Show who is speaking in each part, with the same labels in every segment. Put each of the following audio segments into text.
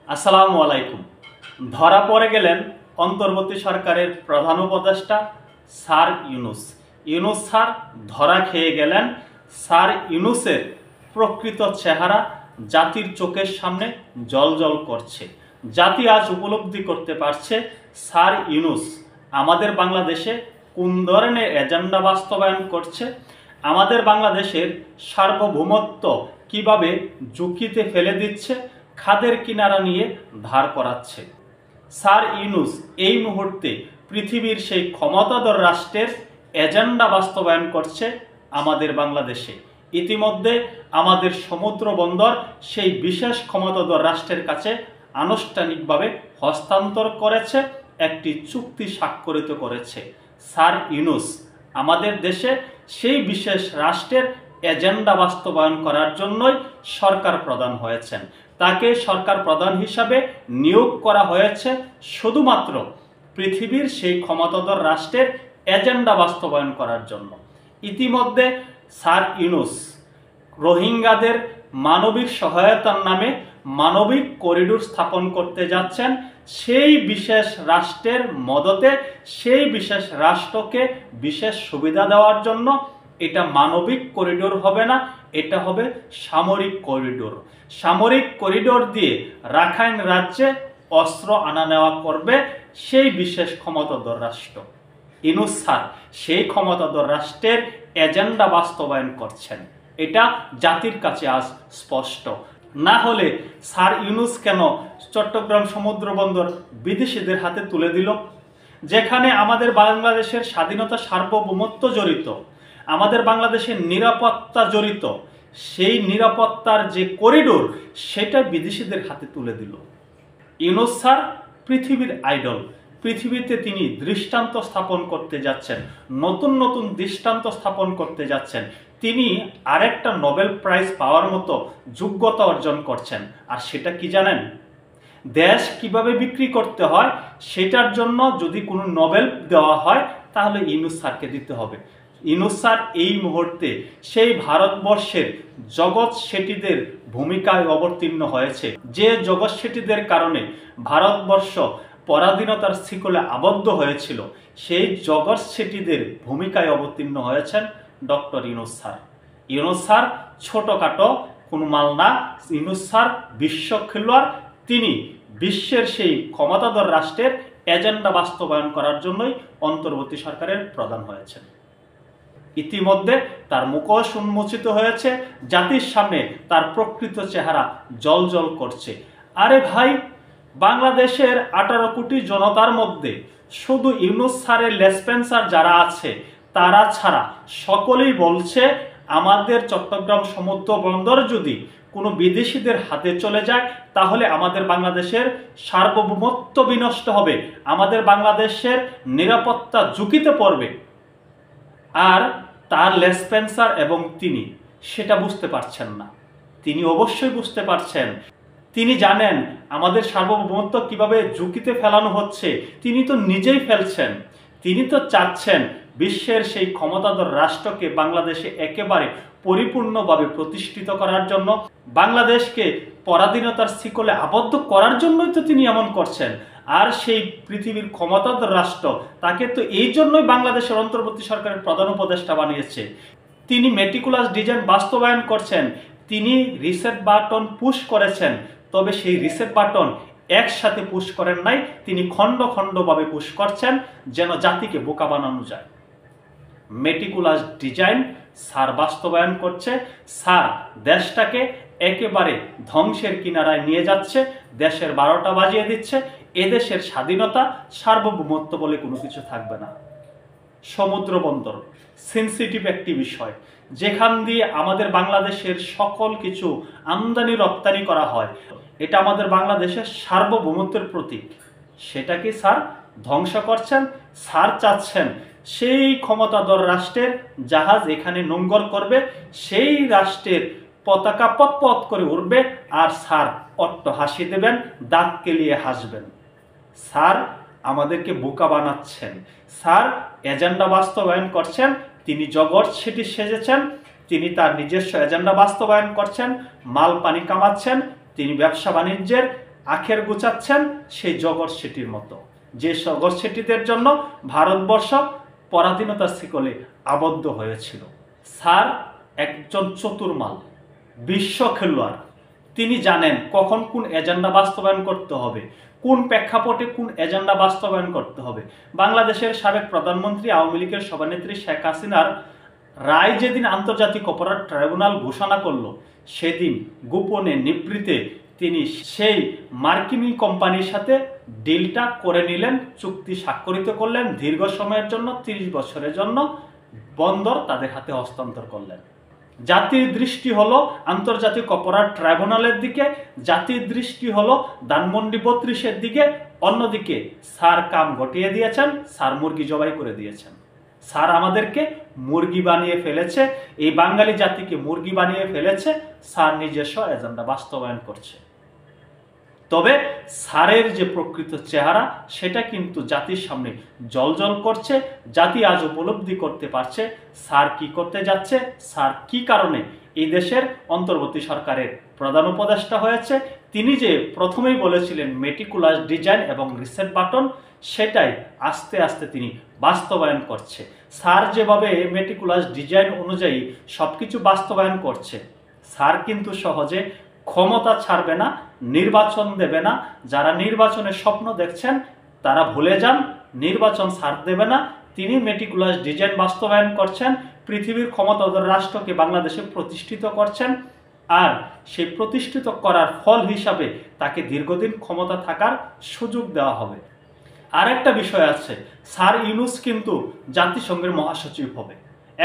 Speaker 1: আসসালামু আলাইকুম। ধরা পড়ে গেলেন অন্তর্বর্তী সরকারের প্রধান উপদেষ্টা স্যার ইউনূস। ইউনূস স্যার ধরা খেয়ে গেলেন। স্যার ইউনূসের প্রকৃত চেহারা জাতির চোখের সামনে জ্বলজ্বল করছে। জাতি আজ উপলব্ধি করতে পারছে স্যার ইউনূস আমাদের বাংলাদেশে কোন ধরনের এজেন্ডা বাস্তবায়ন করছে, আমাদের বাংলাদেশের সার্বভৌমত্ব কিভাবে ঝুঁকিতে ফেলে দিচ্ছে, খাদের কিনারা নিয়ে ধার করাচ্ছে। স্যার ইউনূস এই মুহূর্তে পৃথিবীর সেই ক্ষমতাধর রাষ্ট্রের এজেন্ডা বাস্তবায়ন করছে আমাদের বাংলাদেশে। ইতিমধ্যে আমাদের সমুদ্র বন্দর সেই বিশেষ ক্ষমতাধর রাষ্ট্রের কাছে আনুষ্ঠানিকভাবে হস্তান্তর করেছে, একটি চুক্তি স্বাক্ষরিত করেছে। স্যার ইউনূস আমাদের দেশে সেই বিশেষ রাষ্ট্রের এজেন্ডা বাস্তবায়ন করার জন্যই সরকার প্রধান হয়েছেন। তাকে সরকার প্রধান হিসাবে নিয়োগ করা হয়েছে শুধুমাত্র পৃথিবীর সেই ক্ষমতাধর রাষ্ট্রের এজেন্ডা বাস্তবায়ন করার জন্য। ইতিমধ্যে স্যার ইউনূস রোহিঙ্গাদের মানবিক সহায়তার নামে মানবিক করিডোর স্থাপন করতে যাচ্ছেন। সেই বিশেষ রাষ্ট্রের মদতে সেই বিশেষ রাষ্ট্রকে বিশেষ সুবিধা দেওয়ার জন্য এটা মানবিক করিডোর হবে না, এটা হবে সামরিক করিডোর। সামরিক করিডোর দিয়ে রাখাইন রাজ্যে অস্ত্র আনা নেওয়া করবে সেই বিশেষ ক্ষমতাধর রাষ্ট্র। ইউনূস স্যার সেই ক্ষমতাধর রাষ্ট্রের এজেন্ডা বাস্তবায়ন করছেন, এটা জাতির কাছে আজ স্পষ্ট। না হলে স্যার ইউনূস কেন চট্টগ্রাম সমুদ্র বন্দর বিদেশিদের হাতে তুলে দিল? যেখানে আমাদের বাংলাদেশের স্বাধীনতা সার্বভৌমত্ব জড়িত, আমাদের বাংলাদেশের নিরাপত্তা জড়িত, সেই নিরাপত্তার যে করিডোর সেটা বিদেশিদের হাতে তুলে দিল। ইউনূস স্যার পৃথিবীর আইডল। পৃথিবীতে তিনি দৃষ্টান্ত স্থাপন করতে যাচ্ছেন, নতুন নতুন দৃষ্টান্ত স্থাপন করতে যাচ্ছেন। তিনি আরেকটা নোবেল প্রাইজ পাওয়ার মতো যোগ্যতা অর্জন করছেন। আর সেটা কি জানেন? দেশ কিভাবে বিক্রি করতে হয় সেটার জন্য যদি কোনো নোবেল দেওয়া হয় তাহলে ইউনূস স্যারকে দিতে হবে। ইউনূস স্যার এই মুহূর্তে সেই ভারতবর্ষের জগৎ শেঠীদের ভূমিকায় অবতীর্ণ হয়েছে, যে জগৎ শেঠীদের কারণে ভারতবর্ষ পরাধীনতার শিকলে আবদ্ধ হয়েছিল। সেই জগৎ শেঠীদের ভূমিকায় অবতীর্ণ হয়েছেন doctor Yunus sir. Yunus sir ছোটখাটো কোনো মাল না। ইউনূস স্যার বিশ্ব খেলোয়াড়। তিনি বিশ্বের সেই ক্ষমতাধর রাষ্ট্রের এজেন্ডা বাস্তবায়ন করার জন্যই অন্তর্বর্তী সরকারের প্রধান হয়েছেন। ইতিমধ্যে তার মুখোশ উন্মোচিত হয়েছে, জাতির সামনে তার প্রকৃত চেহারা জ্বলজ্বল করছে। আরে ভাই, বাংলাদেশের 18 কোটি জনতার মধ্যে শুধু ইউনূস স্যারের লেসপেন্সার যারা আছে তারা ছাড়া সকলেই বলছে আমাদের চট্টগ্রাম সমুদ্র বন্দর যদি কোনো বিদেশিদের হাতে চলে যায় তাহলে আমাদের বাংলাদেশের সার্বভৌমত্ব বিনষ্ট হবে, আমাদের বাংলাদেশের নিরাপত্তা ঝুঁকিতে পড়বে। আর তার লেসপেন্সার এবং তিনি সেটা বুঝতে পারছেন না। তিনি অবশ্যই বুঝতে পারছেন, তিনি জানেন আমাদের সার্বভৌমত্ব কিভাবে ঝুঁকিতে ফেলানো হচ্ছে। তিনি তো নিজেই ফেলছেন। তিনি তো চাচ্ছেন বিশ্বের সেই ক্ষমতাধর রাষ্ট্রকে বাংলাদেশে একেবারে পরিপূর্ণভাবে প্রতিষ্ঠিত করার জন্য, বাংলাদেশকে পরাধীনতার শিকলে আবদ্ধ করার জন্যই তো তিনি এমন করছেন। আর সেই পৃথিবীর ক্ষমতাধর রাষ্ট্র তাকে তো এই জন্যই বাংলাদেশের অন্তর্বর্তী সরকারের প্রধান উপদেষ্টা বানিয়েছে। তিনি মেটিকুলাস ডিজাইন বাস্তবায়ন করছেন, তিনি রিসেট বাটন পুশ করেছেন। তবে সেই রিসেট বাটন একসাথে পুশ করেন নাই, তিনি খণ্ড খণ্ডভাবে পুশ করছেন যেন জাতিকে বোকা বানানো যায়। মেটিকুলাস ডিজাইন স্যার বাস্তবায়ন করছে। স্যার দেশটাকে একেবারে ধ্বংসের কিনারায় নিয়ে যাচ্ছে, দেশের 12টা বাজিয়ে দিচ্ছে। এদেশের স্বাধীনতা সার্বভৌমত্ব বলে কোনো কিছু থাকবে না। সমুদ্র বন্দর সেনসিটিভ একটি বিষয়, যেখান দিয়ে আমাদের বাংলাদেশের সকল কিছু আমদানি রপ্তানি করা হয়। এটা আমাদের বাংলাদেশের সার্বভৌমত্বের প্রতীক। সেটাকে স্যার ধ্বংস করছেন। স্যার চাচ্ছেন সেই ক্ষমতাধর রাষ্ট্রের জাহাজ এখানে নোঙ্গর করবে, সেই রাষ্ট্রের পতাকা পথ করে উঠবে, আর স্যার অট্ট হাসি দেবেন, দাঁত কেলিয়ে হাসবেন। স্যার আমাদেরকে বোকা বানাচ্ছেন। স্যার এজেন্ডা বাস্তবায়ন করছেন। তিনি জগৎ শেঠী সেজেছেন, তিনি তার নিজস্ব এজেন্ডা বাস্তবায়ন করছেন, মাল পানি কামাচ্ছেন, তিনি ব্যবসা বাণিজ্যের আখের গুছাচ্ছেন সেই জগৎ শেঠির মতো, যে জগৎ শেঠিদের জন্য ভারতবর্ষ পরাধীনতার শিকলে আবদ্ধ হয়েছিল। স্যার একজন চতুর্মাল বিশ্ব খেলোয়াড়। তিনি জানেন কখন কোন এজেন্ডা বাস্তবায়ন করতে হবে, কোন প্রেক্ষাপটে কোন এজেন্ডা বাস্তবায়ন করতে হবে। বাংলাদেশের সাবেক প্রধানমন্ত্রী আওয়ামী লীগের সভানেত্রী শেখ হাসিনার রায় যেদিন আন্তর্জাতিক অপরাধ ট্রাইব্যুনাল ঘোষণা করলো, সেদিন গোপনে নিভৃতে তিনি সেই মার্কিনী কোম্পানির সাথে ডিলটা করে নিলেন, চুক্তি স্বাক্ষরিত করলেন, দীর্ঘ সময়ের জন্য 30 বছরের জন্য বন্দর তাদের হাতে হস্তান্তর করলেন। জাতির দৃষ্টি হলো আন্তর্জাতিক অপরাধ ট্রাইব্যুনালের দিকে, জাতির দৃষ্টি হলো ধানমন্ডি 32-এর দিকে। অন্যদিকে স্যার কাম ঘটিয়ে দিয়েছেন, স্যার মুরগি জবাই করে দিয়েছেন। স্যার আমাদেরকে মুরগি বানিয়ে ফেলেছে, এই বাঙালি জাতিকে মুরগি বানিয়ে ফেলেছে। স্যার নিজস্ব এজেন্ডা বাস্তবায়ন করছে। তবে স্যারের যে প্রকৃত চেহারা সেটা কিন্তু জাতির সামনে জ্বলজ্বল করছে। জাতি আজ উপলব্ধি করতে পারছে স্যার কি করতে যাচ্ছে, স্যার কি কারণে এই দেশের অন্তর্বর্তী সরকারের প্রধান উপদেষ্টা হয়েছে। তিনি যে প্রথমেই বলেছিলেন মেটিকুলাস ডিজাইন এবং রিসেট বাটন, সেটাই আস্তে আস্তে তিনি বাস্তবায়ন করছে। স্যার যেভাবে মেটিকুলাস ডিজাইন অনুযায়ী সবকিছু বাস্তবায়ন করছে, স্যার কিন্তু সহজে ক্ষমতা ছাড়বে না, নির্বাচন দেবে না। যারা নির্বাচনের স্বপ্ন দেখছেন তারা ভুলে যান, নির্বাচন স্যার দেবে না। তিনি মেটিকুলাস ডিজাইন বাস্তবায়ন করছেন, পৃথিবীর ক্ষমতাধর রাষ্ট্রকে বাংলাদেশে প্রতিষ্ঠিত করছেন। আর সেই প্রতিষ্ঠিত করার ফল হিসাবে তাকে দীর্ঘদিন ক্ষমতা থাকার সুযোগ দেওয়া হবে। আরেকটা বিষয় আছে, স্যার ইউনূস কিন্তু জাতিসংঘের মহাসচিব হবে।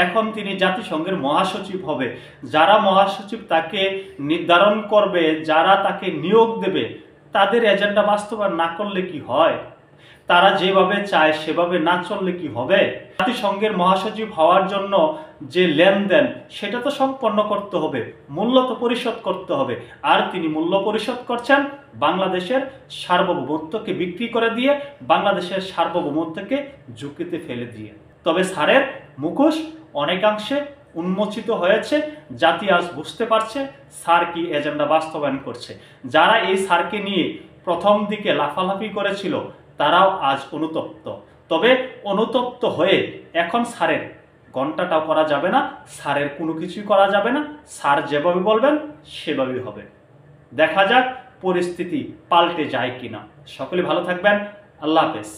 Speaker 1: এখন তিনি জাতিসংঘের মহাসচিব হবে। যারা মহাসচিব তাকে নির্ধারণ করবে, যারা তাকে নিয়োগ দেবে, তাদের এজেন্ডা বাস্তবায়ন না করলে কি হয়? তারা যেভাবে চায় সেভাবে না চললে কি হবে? জাতিসংঘের মহাসচিব হওয়ার জন্য যে লেনদেন সেটা তো সম্পন্ন করতে হবে, মূল্য তো পরিশোধ করতে হবে। আর তিনি মূল্য পরিশোধ করছেন বাংলাদেশের সার্বভৌমত্বকে বিক্রি করে দিয়ে, বাংলাদেশের সার্বভৌমত্বকে ঝুঁকিতে ফেলে দিয়ে। তবে স্যারের মুখোশ অনেকাংশে উন্মোচিত হয়েছে। জাতি আজ বুঝতে পারছে স্যার কি এজেন্ডা বাস্তবায়ন করছে। যারা এই স্যারকে নিয়ে প্রথম দিকে লাফালাফি করেছিল তারাও আজ অনুতপ্ত। তবে অনুতপ্ত হয়ে এখন স্যারের ঘন্টাটাও করা যাবে না, স্যারের কোনো কিছুই করা যাবে না। স্যার যেভাবে বলবেন সেভাবেই হবে। দেখা যাক পরিস্থিতি পাল্টে যায় কিনা। সকলে ভালো থাকবেন। আল্লাহ হাফেজ।